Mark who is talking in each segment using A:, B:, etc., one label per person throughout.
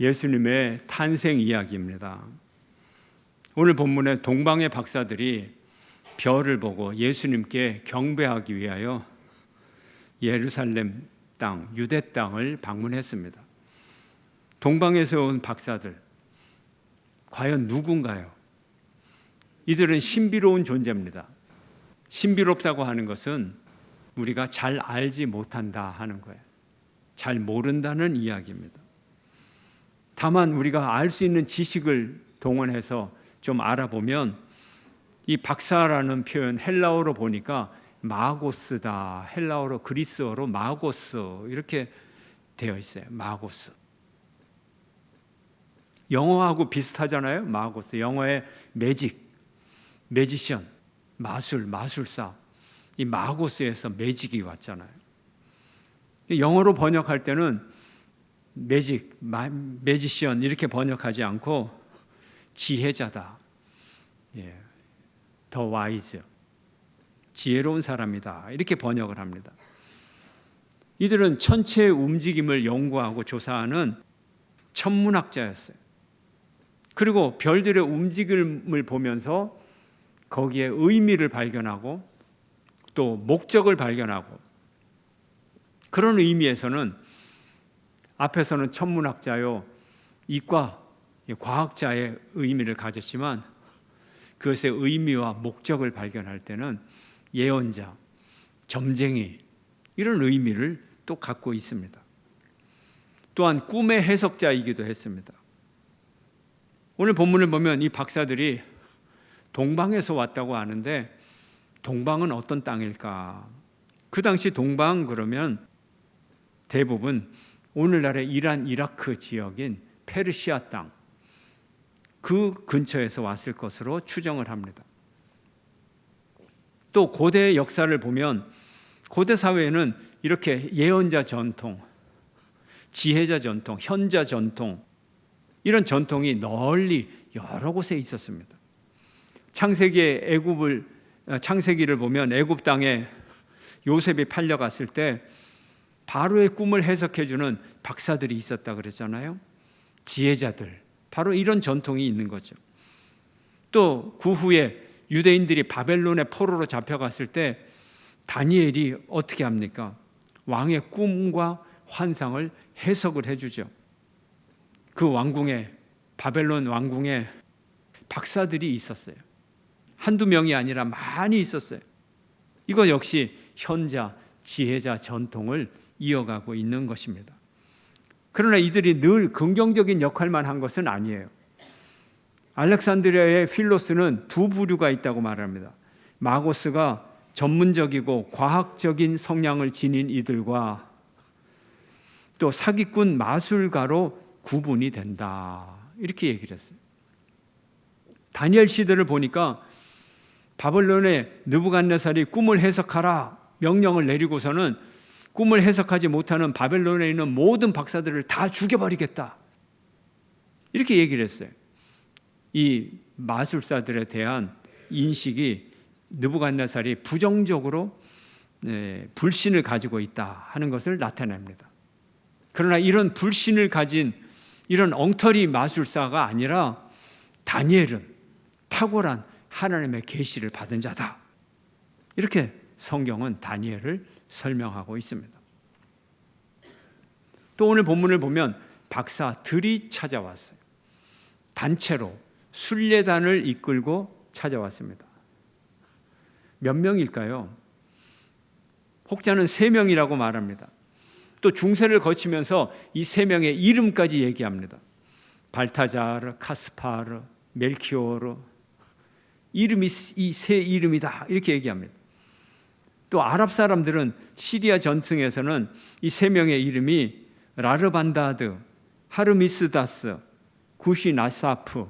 A: 예수님의 탄생 이야기입니다. 오늘 본문에 동방의 박사들이 별을 보고 예수님께 경배하기 위하여 예루살렘 땅, 유대 땅을 방문했습니다. 동방에서 온 박사들, 과연 누군가요? 이들은 신비로운 존재입니다. 신비롭다고 하는 것은 우리가 잘 알지 못한다 하는 거예요. 잘 모른다는 이야기입니다. 다만 우리가 알 수 있는 지식을 동원해서 좀 알아보면 이 박사라는 표현 헬라어로 보니까 마고스다. 헬라어로 그리스어로 마고스 이렇게 되어 있어요. 마고스. 영어하고 비슷하잖아요. 마고스. 영어의 매직, 매지션, 마술, 마술사. 이 마고스에서 매직이 왔잖아요. 영어로 번역할 때는 매직, 매지션 이렇게 번역하지 않고 지혜자다. 더 와이즈. 지혜로운 사람이다. 이렇게 번역을 합니다. 이들은 천체의 움직임을 연구하고 조사하는 천문학자였어요. 그리고 별들의 움직임을 보면서 거기에 의미를 발견하고 또 목적을 발견하고 그런 의미에서는 앞에서는 천문학자요, 이과, 과학자의 의미를 가졌지만 그것의 의미와 목적을 발견할 때는 예언자, 점쟁이 이런 의미를 또 갖고 있습니다. 또한 꿈의 해석자이기도 했습니다. 오늘 본문을 보면 이 박사들이 동방에서 왔다고 하는데 동방은 어떤 땅일까? 그 당시 동방 그러면 대부분 오늘날의 이란, 이라크 지역인 페르시아 땅, 그 근처에서 왔을 것으로 추정을 합니다. 또 고대 역사를 보면 고대 사회에는 이렇게 예언자 전통, 지혜자 전통, 현자 전통 이런 전통이 널리 여러 곳에 있었습니다. 창세기를 보면 애굽 땅에 요셉이 팔려갔을 때 바로의 꿈을 해석해주는 박사들이 있었다 그랬잖아요. 지혜자들, 바로 이런 전통이 있는 거죠. 또 그 후에 유대인들이 바벨론의 포로로 잡혀갔을 때 다니엘이 어떻게 합니까? 왕의 꿈과 환상을 해석을 해주죠. 그 왕궁에, 바벨론 왕궁에 박사들이 있었어요. 한두 명이 아니라 많이 있었어요. 이거 역시 현자, 지혜자 전통을 이어가고 있는 것입니다. 그러나 이들이 늘 긍정적인 역할만 한 것은 아니에요. 알렉산드리아의 필로스는 두 부류가 있다고 말합니다. 마고스가 전문적이고 과학적인 성향을 지닌 이들과 또 사기꾼 마술가로 구분이 된다. 이렇게 얘기를 했어요. 다니엘 시대를 보니까 바벨론의 느부갓네살이 꿈을 해석하라 명령을 내리고서는 꿈을 해석하지 못하는 바벨론에 있는 모든 박사들을 다 죽여버리겠다. 이렇게 얘기를 했어요. 이 마술사들에 대한 인식이 느부갓네살이 부정적으로 불신을 가지고 있다 하는 것을 나타냅니다. 그러나 이런 불신을 가진 이런 엉터리 마술사가 아니라 다니엘은 탁월한 하나님의 계시를 받은 자다. 이렇게 성경은 다니엘을 설명하고 있습니다. 또 오늘 본문을 보면 박사들이 찾아왔어요. 단체로 순례단을 이끌고 찾아왔습니다. 몇 명일까요? 혹자는 3명이라고 말합니다. 또 중세를 거치면서 이 3명의 이름까지 얘기합니다. 발타자르, 카스파르, 멜키오르, 이름이 이 3 이름이다 이렇게 얘기합니다. 또 아랍 사람들은 시리아 전승에서는 이 3명의 이름이 라르반다드, 하르미스다스, 구시나사프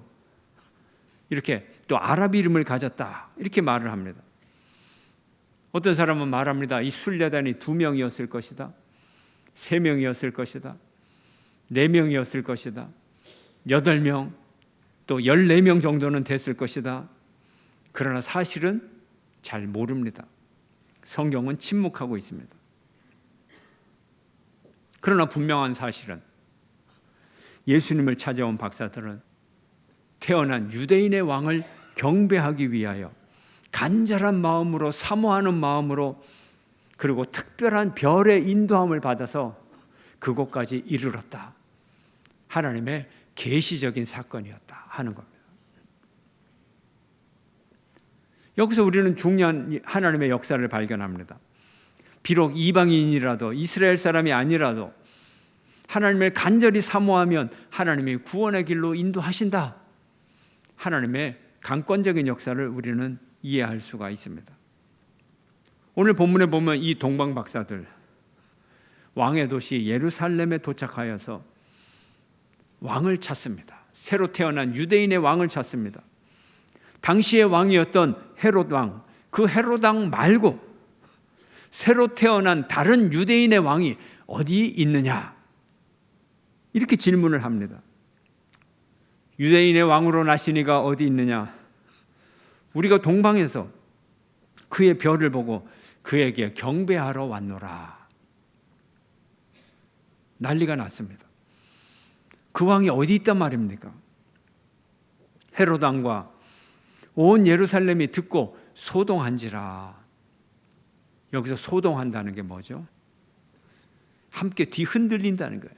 A: 이렇게 또 아랍 이름을 가졌다 이렇게 말을 합니다. 어떤 사람은 말합니다. 이 순례단이 2명이었을 것이다, 3명이었을 것이다, 4명이었을 것이다, 8명, 또 14명 정도는 됐을 것이다. 그러나 사실은 잘 모릅니다. 성경은 침묵하고 있습니다. 그러나 분명한 사실은 예수님을 찾아온 박사들은 태어난 유대인의 왕을 경배하기 위하여 간절한 마음으로, 사모하는 마음으로, 그리고 특별한 별의 인도함을 받아서 그곳까지 이르렀다. 하나님의 계시적인 사건이었다 하는 겁니다. 여기서 우리는 중요한 하나님의 역사를 발견합니다. 비록 이방인이라도, 이스라엘 사람이 아니라도 하나님을 간절히 사모하면 하나님이 구원의 길로 인도하신다. 하나님의 강권적인 역사를 우리는 이해할 수가 있습니다. 오늘 본문에 보면 이 동방 박사들, 왕의 도시 예루살렘에 도착하여서 왕을 찾습니다. 새로 태어난 유대인의 왕을 찾습니다. 당시의 왕이었던 헤롯 왕, 그 헤롯 왕 말고 새로 태어난 다른 유대인의 왕이 어디 있느냐? 이렇게 질문을 합니다. 유대인의 왕으로 나신 이가 어디 있느냐? 우리가 동방에서 그의 별을 보고 그에게 경배하러 왔노라. 난리가 났습니다. 그 왕이 어디 있단 말입니까? 헤롯 왕과 온 예루살렘이 듣고 소동한지라. 여기서 소동한다는 게 뭐죠? 함께 뒤흔들린다는 거예요.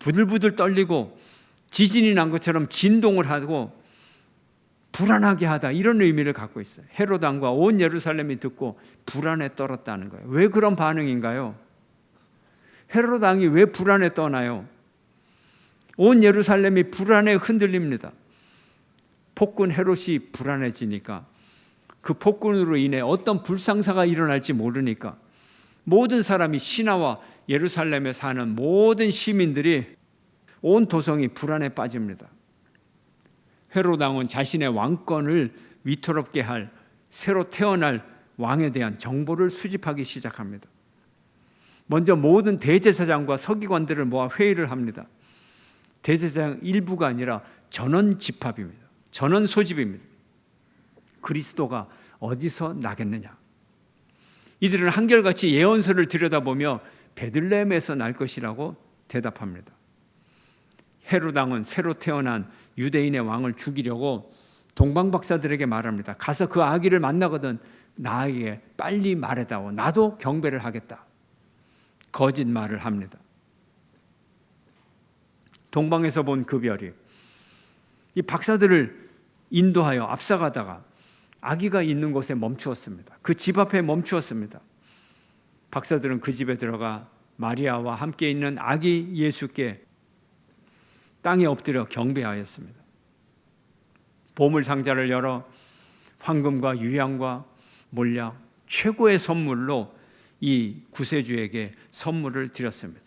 A: 부들부들 떨리고 지진이 난 것처럼 진동을 하고 불안하게 하다, 이런 의미를 갖고 있어요. 헤롯 왕과 온 예루살렘이 듣고 불안에 떨었다는 거예요. 왜 그런 반응인가요? 헤롯 왕이 왜 불안에 떠나요? 온 예루살렘이 불안에 흔들립니다. 폭군 헤롯이 불안해지니까, 그 폭군으로 인해 어떤 불상사가 일어날지 모르니까 모든 사람이, 신하와 예루살렘에 사는 모든 시민들이, 온 도성이 불안에 빠집니다. 헤롯 왕은 자신의 왕권을 위태롭게 할 새로 태어날 왕에 대한 정보를 수집하기 시작합니다. 먼저 모든 대제사장과 서기관들을 모아 회의를 합니다. 대제사장 일부가 아니라 전원 집합입니다. 전원 소집입니다. 그리스도가 어디서 나겠느냐? 이들은 한결같이 예언서를 들여다보며 베들레헴에서 날 것이라고 대답합니다. 헤롯 왕은 새로 태어난 유대인의 왕을 죽이려고 동방 박사들에게 말합니다. 가서 그 아기를 만나거든 나에게 빨리 말해다오. 나도 경배를 하겠다. 거짓말을 합니다. 동방에서 본 그 별이 이 박사들을 인도하여 앞서가다가 아기가 있는 곳에 멈추었습니다. 그 집 앞에 멈추었습니다. 박사들은 그 집에 들어가 마리아와 함께 있는 아기 예수께 땅에 엎드려 경배하였습니다. 보물 상자를 열어 황금과 유향과 몰약, 최고의 선물로 이 구세주에게 선물을 드렸습니다.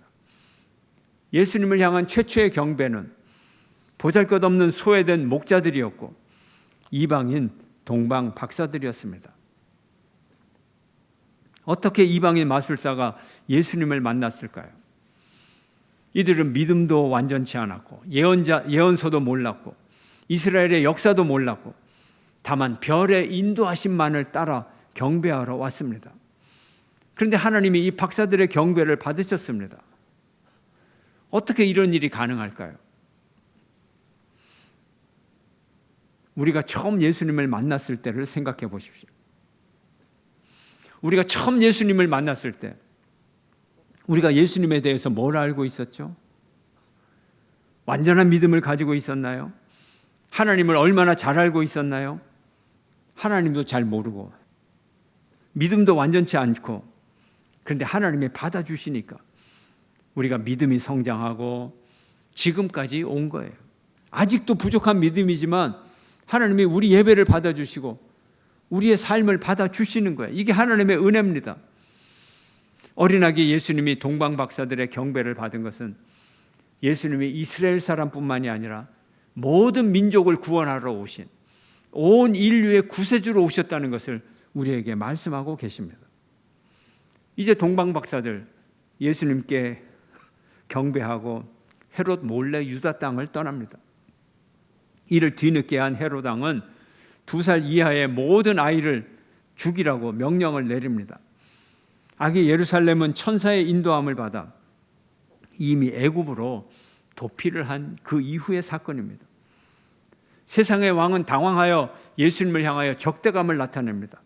A: 예수님을 향한 최초의 경배는 보잘것없는 소외된 목자들이었고 이방인 동방 박사들이었습니다. 어떻게 이방인 마술사가 예수님을 만났을까요? 이들은 믿음도 완전치 않았고 예언서도 몰랐고 이스라엘의 역사도 몰랐고 다만 별의 인도하심만을 따라 경배하러 왔습니다. 그런데 하나님이 이 박사들의 경배를 받으셨습니다. 어떻게 이런 일이 가능할까요? 우리가 처음 예수님을 만났을 때를 생각해 보십시오. 우리가 처음 예수님을 만났을 때 우리가 예수님에 대해서 뭘 알고 있었죠? 완전한 믿음을 가지고 있었나요? 하나님을 얼마나 잘 알고 있었나요? 하나님도 잘 모르고 믿음도 완전치 않고, 그런데 하나님이 받아주시니까 우리가 믿음이 성장하고 지금까지 온 거예요. 아직도 부족한 믿음이지만 하나님이 우리 예배를 받아주시고 우리의 삶을 받아주시는 거예요. 이게 하나님의 은혜입니다. 어린아기 예수님이 동방 박사들의 경배를 받은 것은 예수님이 이스라엘 사람뿐만이 아니라 모든 민족을 구원하러 오신 온 인류의 구세주로 오셨다는 것을 우리에게 말씀하고 계십니다. 이제 동방 박사들 예수님께 경배하고 헤롯 몰래 유다 땅을 떠납니다. 이를 뒤늦게 한 헤롯 왕은 2살 이하의 모든 아이를 죽이라고 명령을 내립니다. 아기 예루살렘은 천사의 인도함을 받아 이미 애굽으로 도피를 한 그 이후의 사건입니다. 세상의 왕은 당황하여 예수님을 향하여 적대감을 나타냅니다.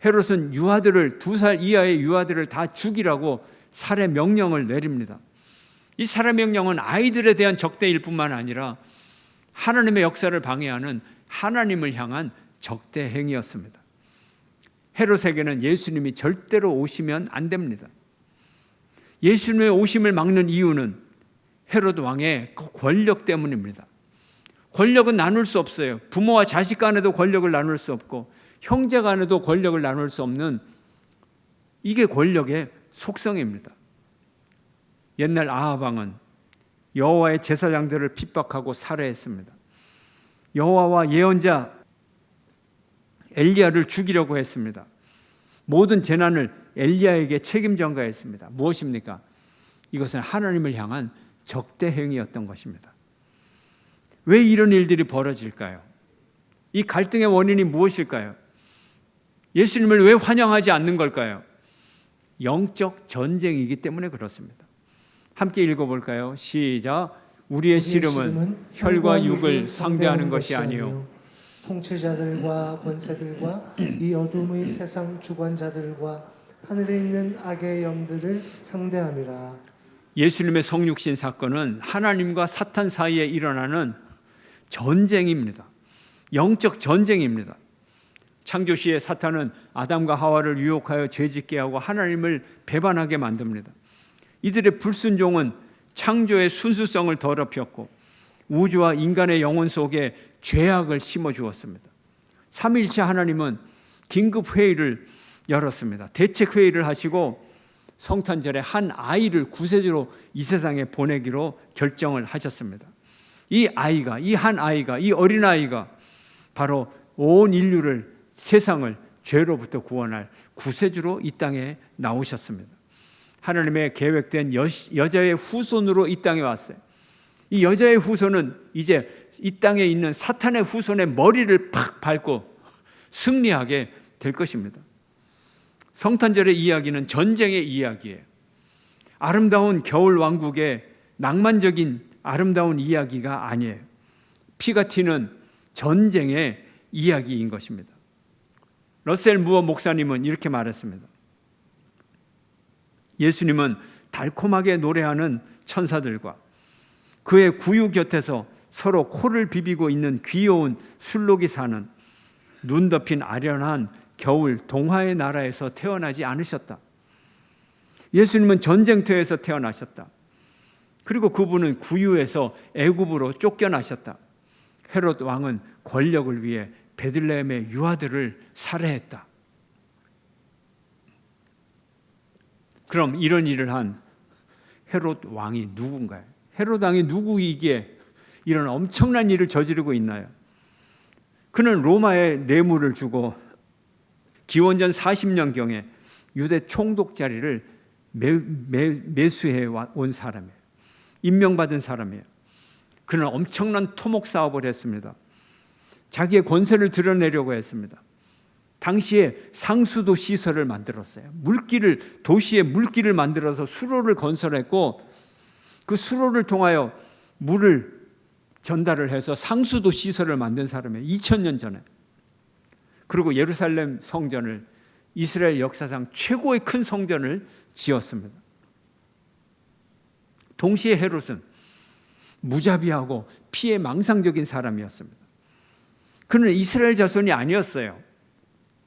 A: 헤롯은 유아들을 2살 이하의 유아들을 다 죽이라고 살해 명령을 내립니다. 이 살해 명령은 아이들에 대한 적대일 뿐만 아니라 하나님의 역사를 방해하는 하나님을 향한 적대 행위였습니다. 헤롯에게는 예수님이 절대로 오시면 안 됩니다. 예수님의 오심을 막는 이유는 헤롯 왕의 권력 때문입니다. 권력은 나눌 수 없어요. 부모와 자식 간에도 권력을 나눌 수 없고 형제 간에도 권력을 나눌 수 없는, 이게 권력의 속성입니다. 옛날 아합 왕은 여호와의 제사장들을 핍박하고 살해했습니다. 여호와와 예언자 엘리야를 죽이려고 했습니다. 모든 재난을 엘리야에게 책임 전가했습니다. 무엇입니까? 이것은 하나님을 향한 적대 행위였던 것입니다. 왜 이런 일들이 벌어질까요? 이 갈등의 원인이 무엇일까요? 예수님을 왜 환영하지 않는 걸까요? 영적 전쟁이기 때문에 그렇습니다. 함께 읽어볼까요? 시작. 우리의 씨름은 혈과 육을 상대하는 것이 아니요
B: 통치자들과 권세들과 이 어둠의 세상 주관자들과 하늘에 있는 악의 영들을 상대함이라.
A: 예수님의 성육신 사건은 하나님과 사탄 사이에 일어나는 전쟁입니다. 영적 전쟁입니다. 창조시에 사탄은 아담과 하와를 유혹하여 죄짓게 하고 하나님을 배반하게 만듭니다. 이들의 불순종은 창조의 순수성을 더럽혔고 우주와 인간의 영혼 속에 죄악을 심어주었습니다. 삼위일체 하나님은 긴급 회의를 열었습니다. 대책 회의를 하시고 성탄절에 한 아이를 구세주로 이 세상에 보내기로 결정을 하셨습니다. 이 한 아이가, 이 어린아이가 바로 온 인류를, 세상을 죄로부터 구원할 구세주로 이 땅에 나오셨습니다. 하나님의 계획된 여자의 후손으로 이 땅에 왔어요. 이 여자의 후손은 이제 이 땅에 있는 사탄의 후손의 머리를 팍 밟고 승리하게 될 것입니다. 성탄절의 이야기는 전쟁의 이야기예요. 아름다운 겨울 왕국의 낭만적인 아름다운 이야기가 아니에요. 피가 튀는 전쟁의 이야기인 것입니다. 러셀 무어 목사님은 이렇게 말했습니다. 예수님은 달콤하게 노래하는 천사들과 그의 구유 곁에서 서로 코를 비비고 있는 귀여운 술록이 사는 눈 덮인 아련한 겨울 동화의 나라에서 태어나지 않으셨다. 예수님은 전쟁터에서 태어나셨다. 그리고 그분은 구유에서 애굽으로 쫓겨나셨다. 헤롯 왕은 권력을 위해 베들레헴의 유아들을 살해했다. 그럼 이런 일을 한 헤롯 왕이 누군가요? 헤롯 왕이 누구이기에 이런 엄청난 일을 저지르고 있나요? 그는 로마에 뇌물을 주고 기원전 40년경에 유대 총독 자리를 매수해 온 사람이에요. 임명받은 사람이에요. 그는 엄청난 토목 사업을 했습니다. 자기의 권세를 드러내려고 했습니다. 당시에 상수도 시설을 만들었어요. 도시에 물길을 만들어서 수로를 건설했고 그 수로를 통하여 물을 전달을 해서 상수도 시설을 만든 사람이에요. 2000년 전에. 그리고 예루살렘 성전을, 이스라엘 역사상 최고의 큰 성전을 지었습니다. 동시에 헤롯은 무자비하고 피해 망상적인 사람이었습니다. 그는 이스라엘 자손이 아니었어요.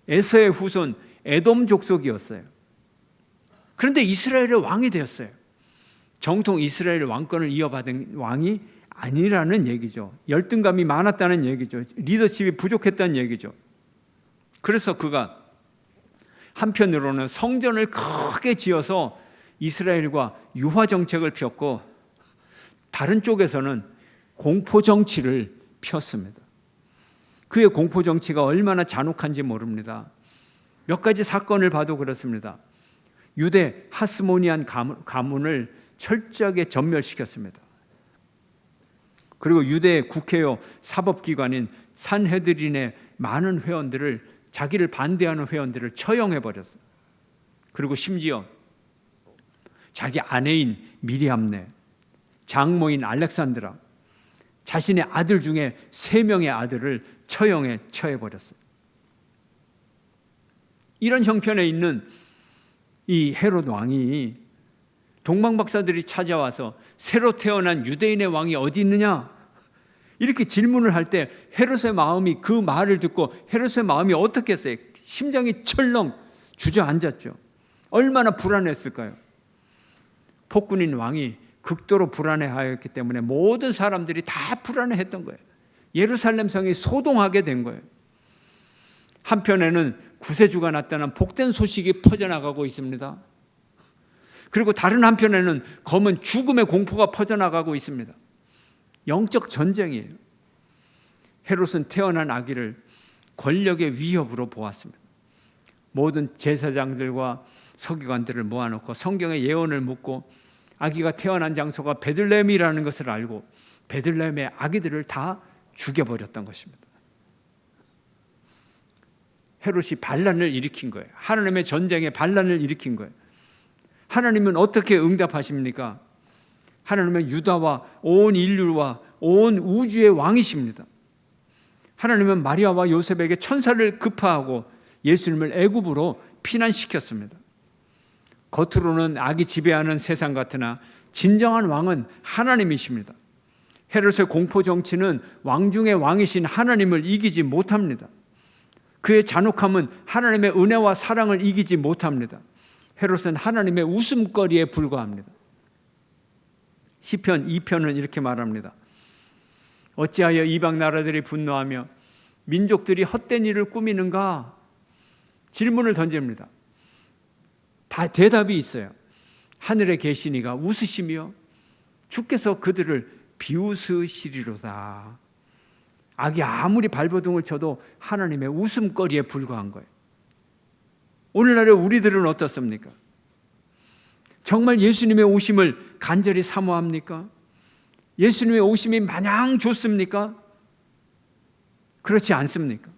A: 에서의 후손 에돔 족속이었어요. 그런데 이스라엘의 왕이 되었어요. 정통 이스라엘 왕권을 이어받은 왕이 아니라는 얘기죠. 열등감이 많았다는 얘기죠. 리더십이 부족했다는 얘기죠. 그래서 그가 한편으로는 성전을 크게 지어서 이스라엘과 유화 정책을 폈고 다른 쪽에서는 공포 정치를 폈습니다. 그의 공포 정치가 얼마나 잔혹한지 모릅니다. 몇 가지 사건을 봐도 그렇습니다. 유대 하스모니안 가문을 철저하게 전멸시켰습니다. 그리고 유대 국회요 사법기관인 산헤드린의 많은 회원들을, 자기를 반대하는 회원들을 처형해버렸어요. 그리고 심지어 자기 아내인 미리암네, 장모인 알렉산드라, 자신의 아들 중에 3명의 아들을 처형에 처해버렸어요. 이런 형편에 있는 이 헤롯 왕이 동방박사들이 찾아와서 새로 태어난 유대인의 왕이 어디 있느냐? 이렇게 질문을 할 때 헤롯의 마음이, 그 말을 듣고 헤롯의 마음이 어떻겠어요? 심장이 철렁 주저앉았죠. 얼마나 불안했을까요? 폭군인 왕이 극도로 불안해하였기 때문에 모든 사람들이 다 불안해했던 거예요. 예루살렘 성이 소동하게 된 거예요. 한편에는 구세주가 나타난 복된 소식이 퍼져나가고 있습니다. 그리고 다른 한편에는 검은 죽음의 공포가 퍼져나가고 있습니다. 영적 전쟁이에요. 헤롯은 태어난 아기를 권력의 위협으로 보았습니다. 모든 제사장들과 서기관들을 모아놓고 성경의 예언을 묻고 아기가 태어난 장소가 베들레헴이라는 것을 알고 베들레헴의 아기들을 다 죽여버렸던 것입니다. 헤롯이 반란을 일으킨 거예요. 하나님의 전쟁에 반란을 일으킨 거예요. 하나님은 어떻게 응답하십니까? 하나님은 유다와 온 인류와 온 우주의 왕이십니다. 하나님은 마리아와 요셉에게 천사를 급파하고 예수님을 애굽으로 피난시켰습니다. 겉으로는 악이 지배하는 세상 같으나 진정한 왕은 하나님이십니다. 헤롯의 공포 정치는 왕 중의 왕이신 하나님을 이기지 못합니다. 그의 잔혹함은 하나님의 은혜와 사랑을 이기지 못합니다. 헤롯은 하나님의 웃음거리에 불과합니다. 시편 2편은 이렇게 말합니다. 어찌하여 이방 나라들이 분노하며 민족들이 헛된 일을 꾸미는가? 질문을 던집니다. 다 대답이 있어요. 하늘에 계신 이가 웃으시며 주께서 그들을 비웃으시리로다. 악이 아무리 발버둥을 쳐도 하나님의 웃음거리에 불과한 거예요. 오늘날의 우리들은 어떻습니까? 정말 예수님의 오심을 간절히 사모합니까? 예수님의 오심이 마냥 좋습니까? 그렇지 않습니까?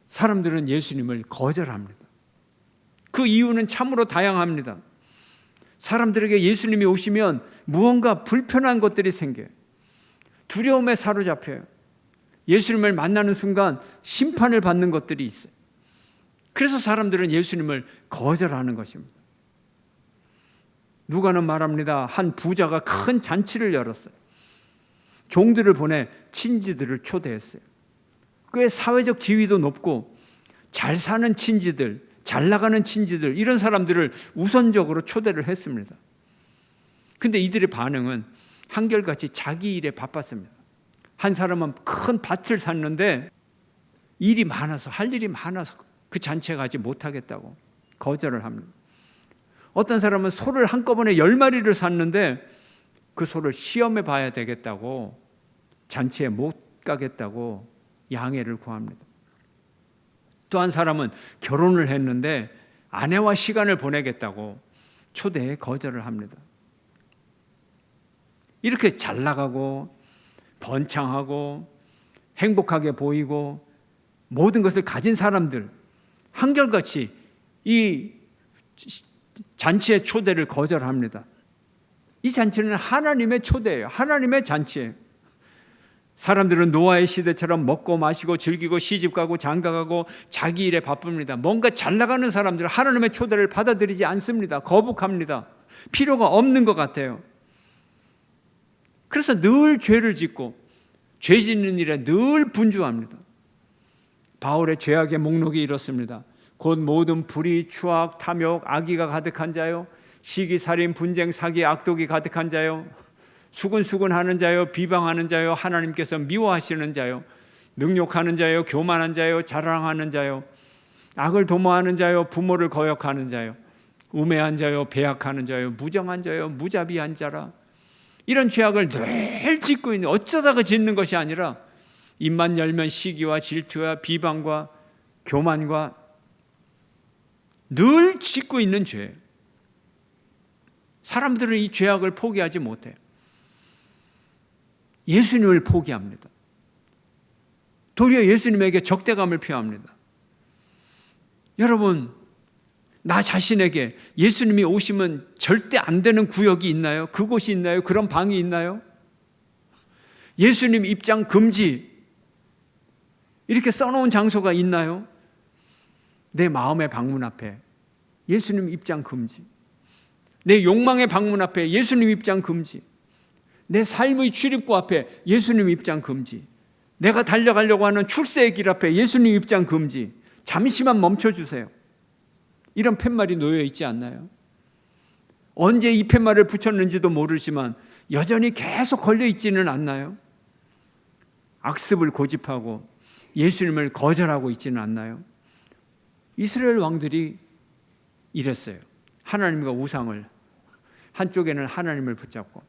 A: 사람들은 예수님을 거절합니다. 그 이유는 참으로 다양합니다. 사람들에게 예수님이 오시면 무언가 불편한 것들이 생겨요. 두려움에 사로잡혀요. 예수님을 만나는 순간 심판을 받는 것들이 있어요. 그래서 사람들은 예수님을 거절하는 것입니다. 누가는 말합니다. 한 부자가 큰 잔치를 열었어요. 종들을 보내 친지들을 초대했어요. 꽤 사회적 지위도 높고 잘 사는 친지들, 잘 나가는 친지들, 이런 사람들을 우선적으로 초대를 했습니다. 근데 이들의 반응은 한결같이 자기 일에 바빴습니다. 한 사람은 큰 밭을 샀는데 일이 많아서, 할 일이 많아서 그 잔치에 가지 못하겠다고 거절을 합니다. 어떤 사람은 소를 한꺼번에 10마리를 샀는데 그 소를 시험해 봐야 되겠다고 잔치에 못 가겠다고 양해를 구합니다. 또 한 사람은 결혼을 했는데 아내와 시간을 보내겠다고 초대에 거절을 합니다. 이렇게 잘 나가고 번창하고 행복하게 보이고 모든 것을 가진 사람들 한결같이 이 잔치의 초대를 거절합니다. 이 잔치는 하나님의 초대예요. 하나님의 잔치예요. 사람들은 노아의 시대처럼 먹고 마시고 즐기고 시집가고 장가가고 자기 일에 바쁩니다. 뭔가 잘 나가는 사람들은 하나님의 초대를 받아들이지 않습니다. 거북합니다. 필요가 없는 것 같아요. 그래서 늘 죄를 짓고 죄 짓는 일에 늘 분주합니다. 바울의 죄악의 목록이 이렇습니다. 곧 모든 불의, 추악, 탐욕, 악의가 가득한 자요, 시기, 살인, 분쟁, 사기, 악독이 가득한 자요, 수근수근하는 자요, 비방하는 자요, 하나님께서 미워하시는 자요, 능욕하는 자요, 교만한 자요, 자랑하는 자요, 악을 도모하는 자요, 부모를 거역하는 자요, 우매한 자요, 배약하는 자요, 무정한 자요, 무자비한 자라. 이런 죄악을 늘 짓고 있는, 어쩌다가 짓는 것이 아니라 입만 열면 시기와 질투와 비방과 교만과 늘 짓고 있는 죄. 사람들은 이 죄악을 포기하지 못해요. 예수님을 포기합니다. 도리어 예수님에게 적대감을 표합니다. 여러분, 나 자신에게 예수님이 오시면 절대 안 되는 구역이 있나요? 그곳이 있나요? 그런 방이 있나요? 예수님 입장 금지 이렇게 써놓은 장소가 있나요? 내 마음의 방문 앞에 예수님 입장 금지, 내 욕망의 방문 앞에 예수님 입장 금지, 내 삶의 출입구 앞에 예수님 입장 금지, 내가 달려가려고 하는 출세의 길 앞에 예수님 입장 금지. 잠시만 멈춰주세요. 이런 팻말이 놓여 있지 않나요? 언제 이 팻말을 붙였는지도 모르지만 여전히 계속 걸려 있지는 않나요? 악습을 고집하고 예수님을 거절하고 있지는 않나요? 이스라엘 왕들이 이랬어요. 하나님과 우상을, 한쪽에는 하나님을 붙잡고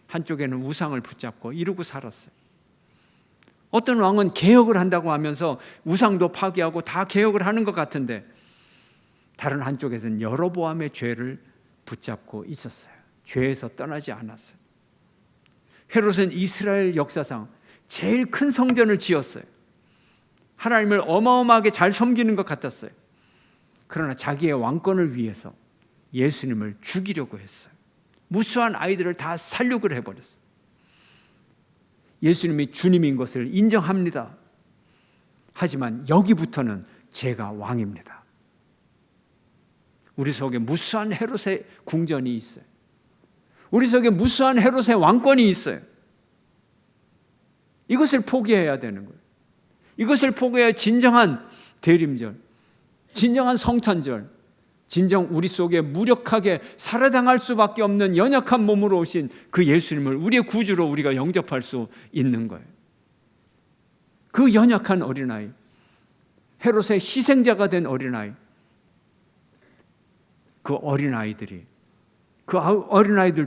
A: 한쪽에는 우상을 붙잡고 이러고 살았어요. 어떤 왕은 개혁을 한다고 하면서 우상도 파괴하고 다 개혁을 하는 것 같은데 다른 한쪽에서는 여로보암의 죄를 붙잡고 있었어요. 죄에서 떠나지 않았어요. 헤롯은 이스라엘 역사상 제일 큰 성전을 지었어요. 하나님을 어마어마하게 잘 섬기는 것 같았어요. 그러나 자기의 왕권을 위해서 예수님을 죽이려고 했어요. 무수한 아이들을 다 살육을 해버렸어요. 예수님이 주님인 것을 인정합니다. 하지만 여기부터는 제가 왕입니다. 우리 속에 무수한 헤롯의 궁전이 있어요. 우리 속에 무수한 헤롯의 왕권이 있어요. 이것을 포기해야 되는 거예요. 이것을 포기해야 진정한 대림절, 진정한 성탄절, 진정 우리 속에 무력하게 살아당할 수밖에 없는 연약한 몸으로 오신 그 예수님을 우리의 구주로 우리가 영접할 수 있는 거예요. 그 연약한 어린아이, 헤롯의 희생자가 된 어린아이, 그 어린아이들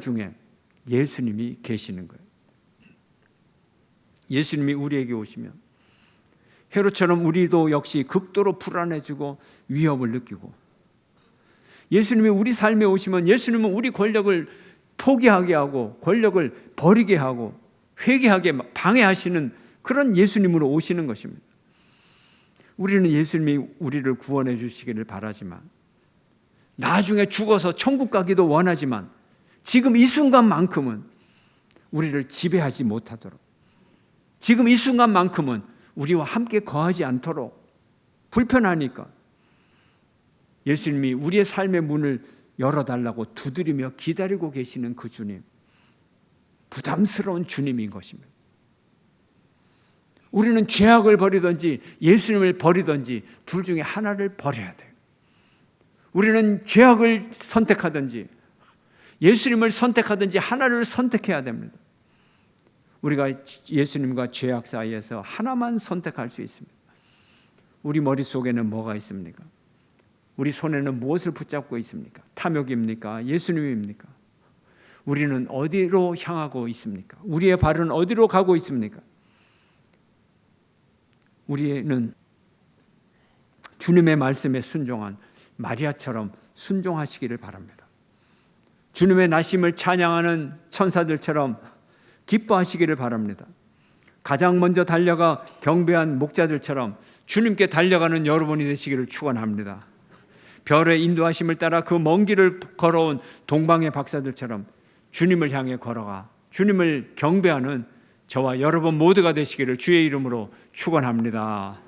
A: 중에 예수님이 계시는 거예요. 예수님이 우리에게 오시면 헤롯처럼 우리도 역시 극도로 불안해지고 위협을 느끼고, 예수님이 우리 삶에 오시면 예수님은 우리 권력을 포기하게 하고 권력을 버리게 하고 회개하게 방해하시는 그런 예수님으로 오시는 것입니다. 우리는 예수님이 우리를 구원해 주시기를 바라지만, 나중에 죽어서 천국 가기도 원하지만, 지금 이 순간만큼은 우리를 지배하지 못하도록, 지금 이 순간만큼은 우리와 함께 거하지 않도록 불편하니까 예수님이 우리의 삶의 문을 열어달라고 두드리며 기다리고 계시는 그 주님, 부담스러운 주님인 것입니다. 우리는 죄악을 버리든지 예수님을 버리든지 둘 중에 하나를 버려야 돼요. 우리는 죄악을 선택하든지 예수님을 선택하든지 하나를 선택해야 됩니다. 우리가 예수님과 죄악 사이에서 하나만 선택할 수 있습니다. 우리 머릿속에는 뭐가 있습니까? 우리 손에는 무엇을 붙잡고 있습니까? 탐욕입니까? 예수님입니까? 우리는 어디로 향하고 있습니까? 우리의 발은 어디로 가고 있습니까? 우리는 주님의 말씀에 순종한 마리아처럼 순종하시기를 바랍니다. 주님의 나심을 찬양하는 천사들처럼 기뻐하시기를 바랍니다. 가장 먼저 달려가 경배한 목자들처럼 주님께 달려가는 여러분이 되시기를 축원합니다. 별의 인도하심을 따라 그 먼 길을 걸어온 동방의 박사들처럼 주님을 향해 걸어가 주님을 경배하는 저와 여러분 모두가 되시기를 주의 이름으로 축원합니다.